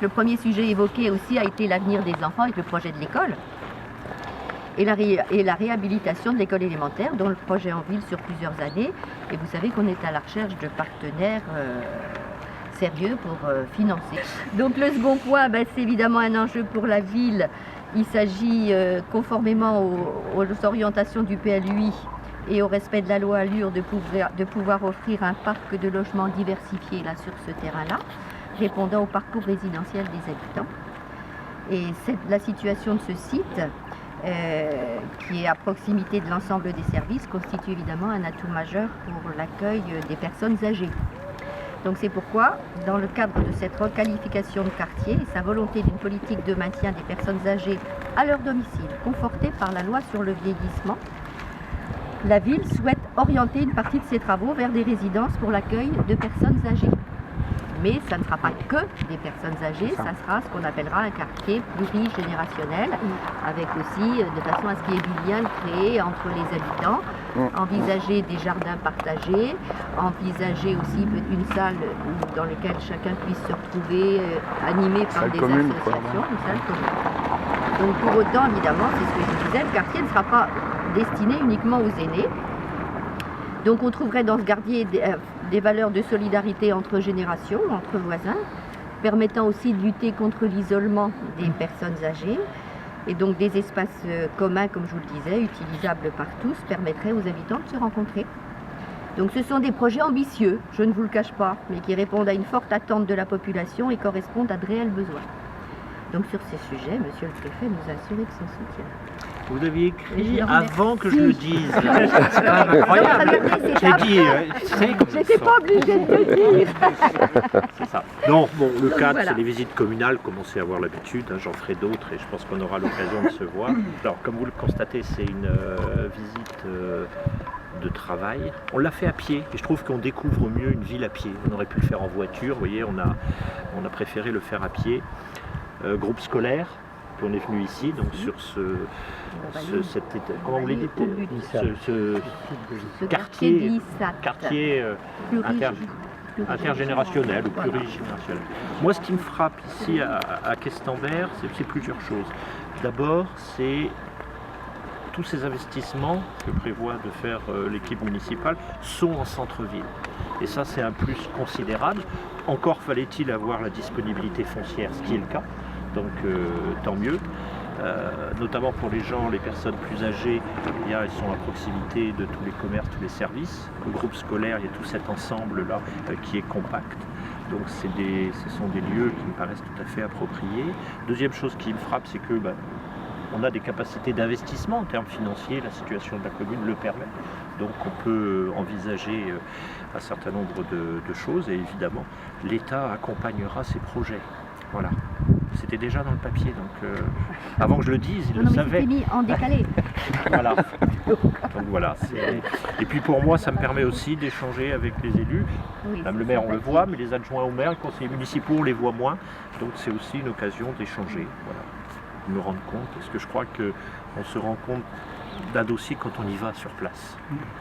le premier sujet évoqué aussi a été l'avenir des enfants avec le projet de l'école et la réhabilitation de l'école élémentaire, dont le projet en ville sur plusieurs années. Et vous savez qu'on est à la recherche de partenaires sérieux pour financer. Donc le second point, c'est évidemment un enjeu pour la ville. Il s'agit, conformément aux orientations du PLUI et au respect de la loi Allure, de pouvoir offrir un parc de logements diversifié là, sur ce terrain-là, répondant au parcours résidentiel des habitants. Et la situation de ce site, qui est à proximité de l'ensemble des services, constitue évidemment un atout majeur pour l'accueil des personnes âgées. Donc c'est pourquoi, dans le cadre de cette requalification de quartier et sa volonté d'une politique de maintien des personnes âgées à leur domicile, confortée par la loi sur le vieillissement, la ville souhaite orienter une partie de ses travaux vers des résidences pour l'accueil de personnes âgées. Mais ça ne sera pas que des personnes âgées, ça sera ce qu'on appellera un quartier plurigénérationnel, avec aussi, de façon à ce qu'il y ait du lien créé entre les habitants, envisager des jardins partagés, envisager aussi une salle dans laquelle chacun puisse se retrouver, animé par des associations, une salle commune. Donc pour autant, évidemment, c'est ce que je disais, le quartier ne sera pas destiné uniquement aux aînés. Donc on trouverait dans ce quartier des valeurs de solidarité entre générations, entre voisins, permettant aussi de lutter contre l'isolement des personnes âgées. Et donc des espaces communs, comme je vous le disais, utilisables par tous, permettraient aux habitants de se rencontrer. Donc ce sont des projets ambitieux, je ne vous le cache pas, mais qui répondent à une forte attente de la population et correspondent à de réels besoins. Donc sur ces sujets, monsieur le préfet nous a assuré de son soutien. Vous aviez écrit avant que je le dise. C'est quand même incroyable. J'ai dit, j'étais pas obligée de le dire. C'est ça. Non, bon, le cadre, c'est les visites communales, commencez à avoir l'habitude, j'en ferai d'autres et je pense qu'on aura l'occasion de se voir. Alors, comme vous le constatez, c'est une visite de travail. On l'a fait à pied et je trouve qu'on découvre mieux une ville à pied. On aurait pu le faire en voiture, vous voyez, on a préféré le faire à pied. Groupe scolaire. Puis on est venu ici, donc sur comment vous l'avez dit, ce quartier intergénérationnel ou plurigénérationnel. Moi, ce qui me frappe ici à Questembert, c'est plusieurs choses. D'abord, c'est tous ces investissements que prévoit de faire l'équipe municipale sont en centre-ville. Et ça, c'est un plus considérable. Encore fallait-il avoir la disponibilité foncière, ce qui est le cas. Donc tant mieux, notamment pour les personnes plus âgées, elles sont à proximité de tous les commerces, tous les services. Le groupe scolaire, il y a tout cet ensemble-là qui est compact. Donc ce sont des lieux qui me paraissent tout à fait appropriés. Deuxième chose qui me frappe, c'est que on a des capacités d'investissement en termes financiers, la situation de la commune le permet. Donc on peut envisager un certain nombre de choses et évidemment l'État accompagnera ces projets. Voilà. C'était déjà dans le papier, donc avant que je le dise, il le savait. C'était mis en décalé. Voilà. Donc voilà. Et puis pour moi, ça me permet aussi d'échanger avec les élus. Oui, même le maire, on le voit, mais les adjoints au maire, les conseillers municipaux, on les voit moins. Donc c'est aussi une occasion d'échanger. Voilà. De me rendre compte, parce que je crois qu'on se rend compte d'un dossier quand on y va sur place.